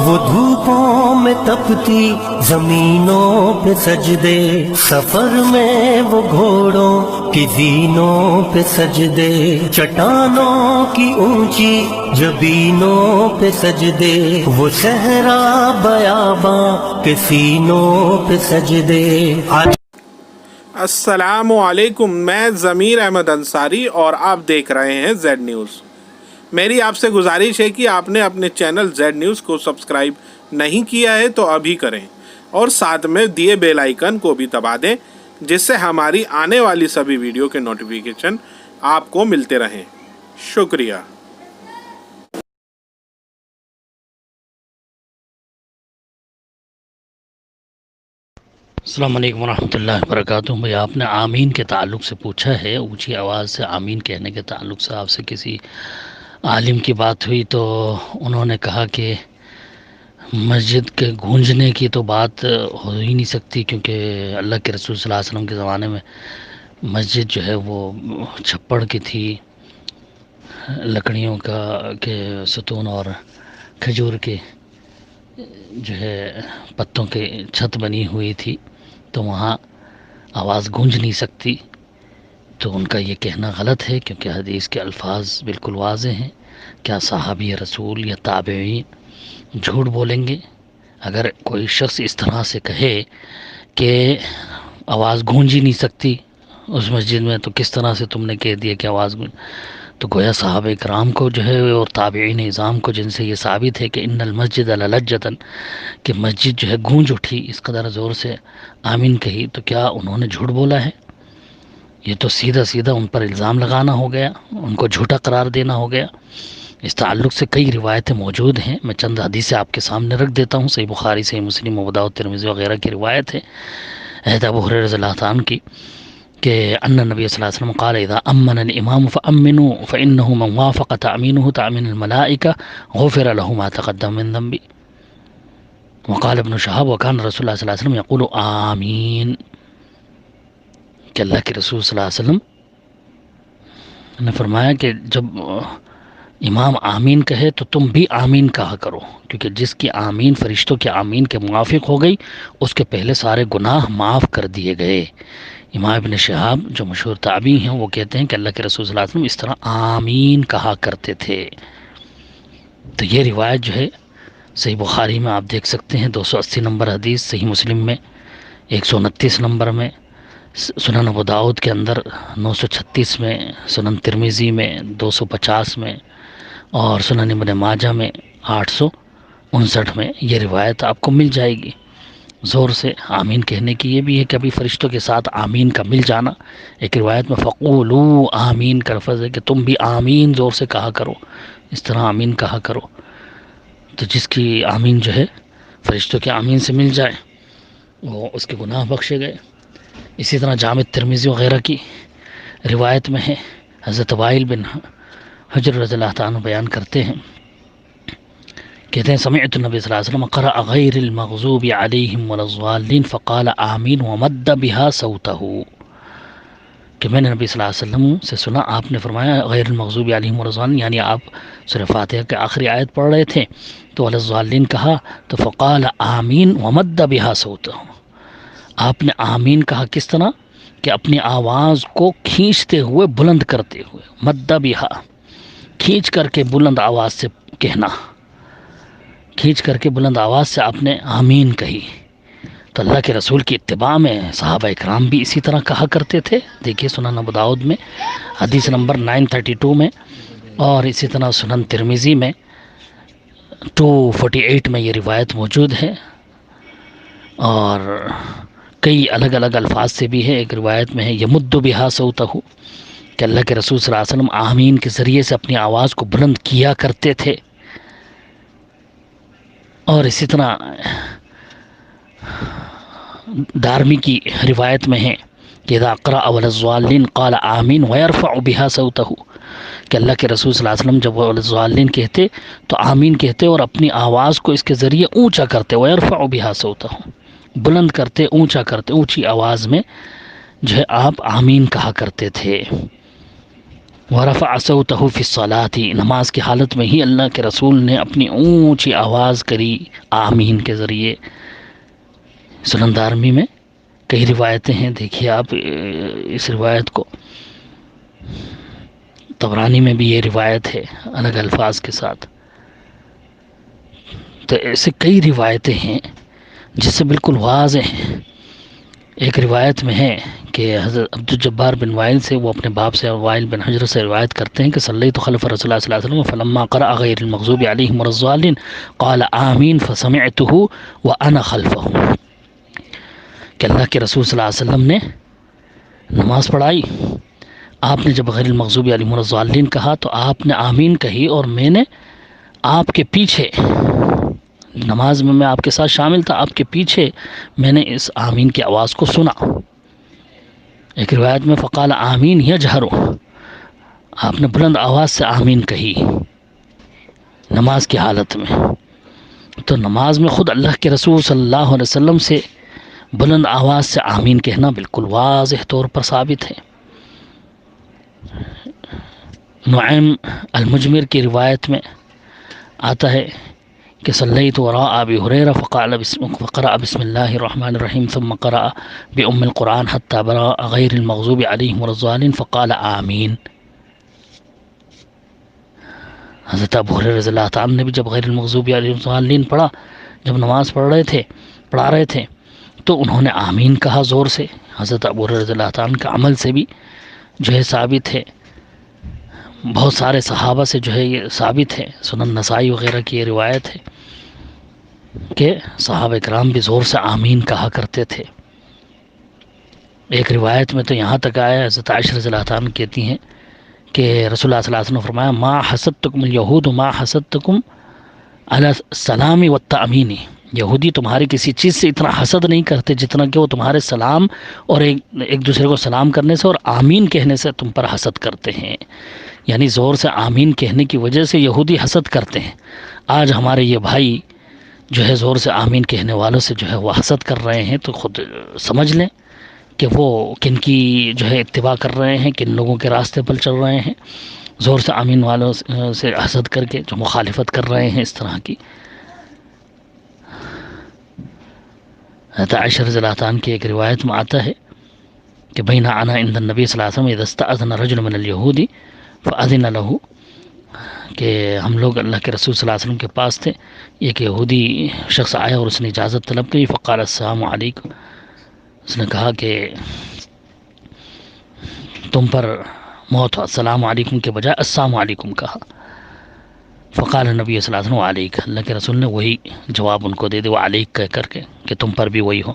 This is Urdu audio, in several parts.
وہ دھوپوں میں تپتی زمینوں پہ سجدے، سفر میں وہ گھوڑوں کی زینوں پہ سجدے، چٹانوں کی اونچی جبینوں پہ سجدے، وہ صحرا بیاباں کے سینوں پہ سجدے۔ السلام علیکم، میں ضمیر احمد انصاری اور آپ دیکھ رہے ہیں زیڈ نیوز۔ میری آپ سے گزارش ہے کہ آپ نے اپنے چینل زیڈ نیوز کو سبسکرائب نہیں کیا ہے تو ابھی کریں اور ساتھ میں دیے بیل آئیکن کو بھی دبا دیں، جس سے ہماری آنے والی سبھی ویڈیو کے نوٹیفیکیشن آپ کو ملتے رہیں۔ شکریہ۔ السلام علیکم ورحمۃ اللہ وبرکاتہ۔ بھائی آپ نے آمین کے تعلق سے پوچھا ہے، اونچی آواز سے آمین کہنے کے تعلق سے آپ سے کسی عالم کی بات ہوئی تو انہوں نے کہا کہ مسجد کے گونجنے کی تو بات ہو ہی نہیں سکتی، کیونکہ اللہ کے رسول صلی اللہ علیہ وسلم کے زمانے میں مسجد جو ہے وہ چھپڑ کی تھی، لکڑیوں کا کے ستون اور کھجور کے جو ہے پتوں کے چھت بنی ہوئی تھی، تو وہاں آواز گونج نہیں سکتی۔ تو ان کا یہ کہنا غلط ہے، کیونکہ حدیث کے الفاظ بالکل واضح ہیں۔ کیا صحابی رسول یا تابعین جھوٹ بولیں گے؟ اگر کوئی شخص اس طرح سے کہے کہ آواز گونج ہی نہیں سکتی اس مسجد میں، تو کس طرح سے تم نے کہہ دیا کہ آواز گونج؟ تو گویا صحابہ کرام کو جو ہے اور تابعین نظام کو، جن سے یہ ثابت ہے کہ ان المسجد للجتن، کہ مسجد جو ہے گونج اٹھی، اس قدر زور سے آمین کہی، تو کیا انہوں نے جھوٹ بولا ہے؟ یہ تو سیدھا سیدھا ان پر الزام لگانا ہو گیا، ان کو جھوٹا قرار دینا ہو گیا۔ اس تعلق سے کئی روایتیں موجود ہیں، میں چند حدیثیں آپ کے سامنے رکھ دیتا ہوں۔ صحیح بخاری، صحیح مسلم، ابو داؤد، ترمذی وغیرہ کی روایت ہے حضرت ابو ہریرہ رضی اللہ عنہ کی، کہ ان نبی صلی اللہ علیہ وسلم قال اذا امن الامام فامنوا فانه من وافق تامینه تامین الملائکه غفر له ما تقدم من ذنبه۔ وقال ابن شهاب وكان رسول الله صلی اللہ علیہ وسلم يقول آمین، کہ اللہ کے رسول صلی اللہ علیہ وسلم نے فرمایا کہ جب امام آمین کہے تو تم بھی آمین کہا کرو، کیونکہ جس کی آمین فرشتوں کی آمین کے موافق ہو گئی، اس کے پہلے سارے گناہ معاف کر دیے گئے۔ امام ابن شہاب جو مشہور تابعی ہیں، وہ کہتے ہیں کہ اللہ کے رسول صلی اللہ علیہ وسلم اس طرح آمین کہا کرتے تھے۔ تو یہ روایت جو ہے صحیح بخاری میں آپ دیکھ سکتے ہیں 280 نمبر حدیث، صحیح مسلم میں 129 نمبر میں، سنن ابو داؤد کے اندر 936 میں، سنن ترمذی میں 250 میں، اور سنن ابن ماجہ میں 859 میں یہ روایت آپ کو مل جائے گی۔ زور سے آمین کہنے کی یہ بھی ہے کہ ابھی فرشتوں کے ساتھ آمین کا مل جانا۔ ایک روایت میں فقولوا آمین کا لفظ ہے کہ تم بھی آمین زور سے کہا کرو، اس طرح آمین کہا کرو۔ تو جس کی آمین جو ہے فرشتوں کے آمین سے مل جائے، وہ اس کے گناہ بخشے گئے۔ اسی طرح جامع ترمذی وغیرہ کی روایت میں ہے، حضرت وائل بن حجر رضی اللہ عنہ بیان کرتے ہیں، کہتے ہیں سمعت النبی صلی اللہ علیہ وسلم قرأ غیر المغضوب علیہم ولا الضالین فقال آمین ومد بها صوته، کہ میں نے نبی صلی اللہ علیہ وسلم سے سنا، آپ نے فرمایا غیر المغضوب علیہم ولا الضالین، یعنی آپ سورہ فاتحہ کے آخری آیت پڑھ رہے تھے تو ولا الضالین کہا تو فقال آمین ومد بها صوته، آپ نے آمین کہا کس طرح کہ اپنی آواز کو کھینچتے ہوئے، بلند کرتے ہوئے، مد بها، کھینچ کر کے بلند آواز سے کہنا، کھینچ کر کے بلند آواز سے آپ نے آمین کہی۔ تو اللہ کے رسول کی اتباع میں صحابہ اکرام بھی اسی طرح کہا کرتے تھے۔ دیکھیے سنن ابو داؤد میں حدیث نمبر 932 میں، اور اسی طرح سنن ترمذی میں 248 میں یہ روایت موجود ہے، اور کئی الگ الگ الفاظ سے بھی ہے۔ ایک روایت میں ہے یمد بہا صوتہ، کہ اللہ کے رسول صلی اللہ علیہ وسلم آمین کے ذریعے سے اپنی آواز کو بلند کیا کرتے تھے۔ اور اسی طرح دارمی کی روایت میں ہے کہ اذا قرأ ولا الضالین قال آمین ويرفع بها صوته، کہ اللہ کے رسول صلی اللہ علیہ وسلم جب ولا الضالین کہتے تو آمین کہتے اور اپنی آواز کو اس کے ذریعے اونچا کرتے، ويرفع بها صوته، بلند کرتے، اونچا کرتے، اونچی آواز میں جو ہے آپ آمین کہا کرتے تھے۔ ورفع صوته فی الصلاۃ، نماز کی حالت میں ہی اللہ کے رسول نے اپنی اونچی آواز کری آمین کے ذریعے۔ سنن دارمی میں کئی روایتیں ہیں، دیکھیے آپ اس روایت کو، طبرانی میں بھی یہ روایت ہے الگ الفاظ کے ساتھ۔ تو ایسے کئی روایتیں ہیں جس سے بالکل واضح ہیں۔ ایک روایت میں ہے کہ حضرت عبدالجبار بن وائل سے، وہ اپنے باپ سے وائل بن حجر سے روایت کرتے ہیں کہ صلیت خلف رسول اللہ صلی اللہ علیہ وسلم فلما قرأ غیر المغضوب علیہم ولا الضالین قال آمین فسمعته وانا خلفہ، کہ اللہ کے رسول صلی اللہ علیہ وسلم نے نماز پڑھائی، آپ نے جب غیر المغضوب علیہم ولا الضالین کہا تو آپ نے آمین کہی اور میں نے آپ کے پیچھے، نماز میں آپ کے ساتھ شامل تھا، آپ کے پیچھے میں نے اس آمین کی آواز کو سنا۔ ایک روایت میں فقال آمین یجہر، آپ نے بلند آواز سے آمین کہی نماز کی حالت میں۔ تو نماز میں خود اللہ کے رسول صلی اللہ علیہ وسلم سے بلند آواز سے آمین کہنا بالکل واضح طور پر ثابت ہے۔ نعیم المجمر کی روایت میں آتا ہے کہ صلیت وراء ابی ہریرہ فقرأ بسم اللہ الرحمن الرحیم ثم قرأ بأم القرآن حتی برأ غیر المغضوب علیہم ولا الضالین فقال آمین۔ حضرت ابو ہریرہ رضی اللہ تعالیٰ نے بھی جب غیر المغضوب علیہم ولا الضالین پڑھا، جب نماز پڑھا رہے تھے تو انہوں نے آمین کہا زور سے۔ حضرت ابو ہریرہ رضی اللہ تعالیٰ کے عمل سے بھی جو ہے ثابت ہے، بہت سارے صحابہ سے جو ہے یہ ثابت ہے، سنن نسائی وغیرہ کی یہ روایت ہے کہ صحابہ کرام بھی زور سے آمین کہا کرتے تھے۔ ایک روایت میں تو یہاں تک آیا، حضرت عائشہ رضی اللہ تعالیٰ کہتی ہیں کہ رسول اللہ صلی اللہ علیہ وسلم نے فرمایا ما حسدتکم الیہود ما حسدتکم علی السلام والتأمین، یہودی تمہاری کسی چیز سے اتنا حسد نہیں کرتے جتنا کہ وہ تمہارے سلام اور ایک دوسرے کو سلام کرنے سے اور آمین کہنے سے تم پر حسد کرتے ہیں۔ یعنی زور سے آمین کہنے کی وجہ سے یہودی حسد کرتے ہیں۔ آج ہمارے یہ بھائی جو ہے زور سے آمین کہنے والوں سے جو ہے وہ حسد کر رہے ہیں، تو خود سمجھ لیں کہ وہ کن کی جو ہے اتباع کر رہے ہیں، کن لوگوں کے راستے پر چل رہے ہیں، زور سے آمین والوں سے حسد کر کے جو مخالفت کر رہے ہیں اس طرح کی۔ حضرت عائشہ رضی اللہ عنہا کی ایک روایت میں آتا ہے کہ بین انا عند النبی صلی اللہ علیہ وسلم اذا استأذن رجل من اليہود فأذن له، کہ ہم لوگ اللہ کے رسول صلی اللہ علیہ وسلم کے پاس تھے، ایک یہودی شخص آیا اور اس نے اجازت طلب کی، فقال السلام علیکم، اس نے کہا کہ تم پر موت ہو، السلام علیکم کے بجائے السلام علیکم کہا۔ فقال نبی صلی اللہ علیہ وسلم علیک، اللہ کے رسول نے وہی جواب ان کو دے دے، وہ علیک کہہ کر کے کہ تم پر بھی وہی ہو۔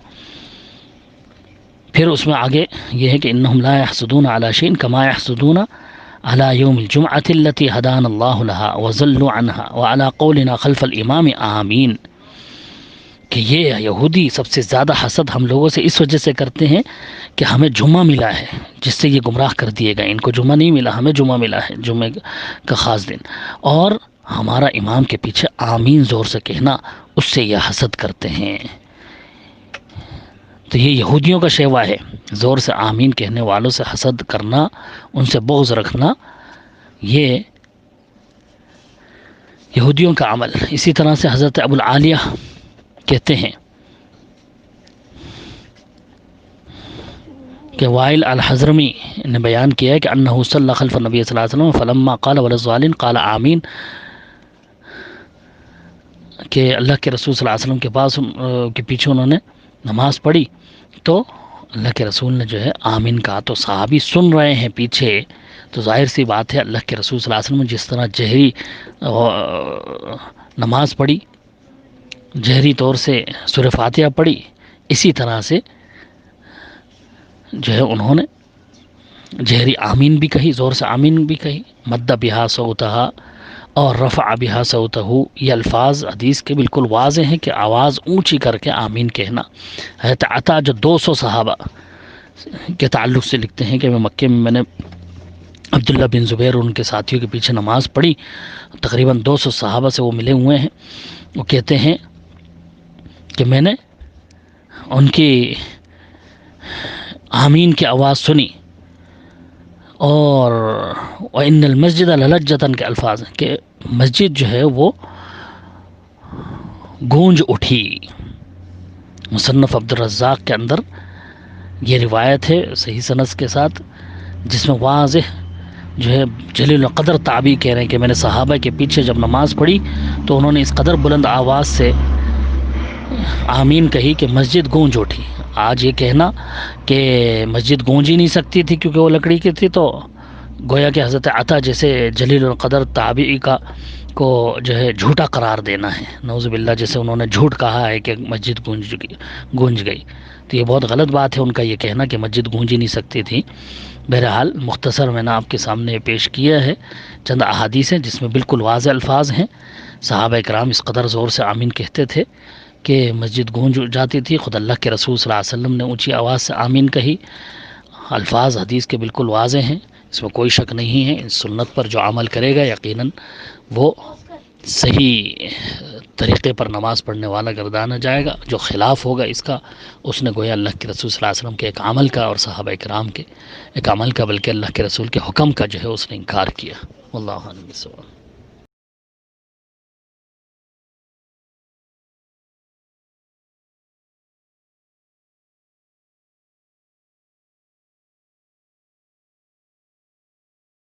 پھر اس میں آگے یہ ہے کہ انہم لا یحسدون علی شیء کما یحسدون علی یوم الجمعۃ التي هدانا اللہ لها وضلوا عنها وعلى قولنا خلف الامام آمین، کہ یہ یہودی سب سے زیادہ حسد ہم لوگوں سے اس وجہ سے کرتے ہیں کہ ہمیں جمعہ ملا ہے جس سے یہ گمراہ کر دیے گئے، ان کو جمعہ نہیں ملا، ہمیں جمعہ ملا ہے، جمعہ کا خاص دن، اور ہمارا امام کے پیچھے آمین زور سے کہنا، اس سے یہ حسد کرتے ہیں۔ تو یہ یہودیوں کا شیوا ہے، زور سے آمین کہنے والوں سے حسد کرنا، ان سے بغض رکھنا، یہ یہودیوں کا عمل۔ اسی طرح سے حضرت ابو العالیہ کہتے ہیں کہ وائل الحضرمی نے بیان کیا ہے کہ انہ صلی خلف النبی صلی اللہ علیہ وسلم فلما قال ولا الضالین قال آمین، کہ اللہ کے رسول صلی اللہ علیہ وسلم کے پاس کے پیچھے انہوں نے نماز پڑھی تو اللہ کے رسول نے جو ہے آمین کہا، تو صحابی سن رہے ہیں پیچھے، تو ظاہر سی بات ہے اللہ کے رسول صلی اللہ علیہ وسلم نے جس طرح جہری نماز پڑھی، جہری طور سے سورہ فاتحہ پڑھی، اسی طرح سے جو ہے انہوں نے جہری آمین بھی کہی، زور سے آمین بھی کہی، مد بہا صوتہا اور رفع بہا صوتہ، یہ الفاظ حدیث کے بالکل واضح ہیں کہ آواز اونچی کر کے آمین کہنا۔ حضرت عطا جو 200 صحابہ کے تعلق سے لکھتے ہیں کہ مکے میں نے عبداللہ بن زبیر اور ان کے ساتھیوں کے پیچھے نماز پڑھی، تقریباً 200 صحابہ سے وہ ملے ہوئے ہیں، وہ کہتے ہیں کہ میں نے ان کی آمین کی آواز سنی اور وَإِنَّ الْمَسْجِدَ لَلَجَّةً کے الفاظ ہیں کہ مسجد جو ہے وہ گونج اٹھی. مصنف عبدالرزاق کے اندر یہ روایت ہے صحیح سند کے ساتھ، جس میں واضح جو ہے جلیل القدر تابعی کہہ رہے ہیں کہ میں نے صحابہ کے پیچھے جب نماز پڑھی تو انہوں نے اس قدر بلند آواز سے آمین کہی کہ مسجد گونج اٹھی. آج یہ کہنا کہ مسجد گونج ہی نہیں سکتی تھی کیونکہ وہ لکڑی کی تھی، تو گویا کہ حضرت عطا جیسے جلیل القدر تابعی کا کو جو ہے جھوٹا قرار دینا ہے، نعوذ باللہ، جیسے انہوں نے جھوٹ کہا ہے کہ مسجد گونج گئی. تو یہ بہت غلط بات ہے ان کا یہ کہنا کہ مسجد گونج ہی نہیں سکتی تھی. بہرحال مختصر میں نے آپ کے سامنے پیش کیا ہے چند احادیث ہیں جس میں بالکل واضح الفاظ ہیں. صحابہ کرام اس قدر زور سے آمین کہتے تھے کہ مسجد گونج جاتی تھی. خود اللہ کے رسول صلی اللہ علیہ وسلم نے اونچی آواز سے آمین کہی. الفاظ حدیث کے بالکل واضح ہیں، اس میں کوئی شک نہیں ہے. اس سنت پر جو عمل کرے گا یقیناً وہ صحیح طریقے پر نماز پڑھنے والا گردانا جائے گا. جو خلاف ہوگا اس کا، اس نے گویا اللہ کے رسول صلی اللہ علیہ وسلم کے ایک عمل کا اور صحابہ کرام کے ایک عمل کا، بلکہ اللہ کے رسول کے حکم کا جو ہے اس نے انکار کیا. واللہ اعلم بالصواب.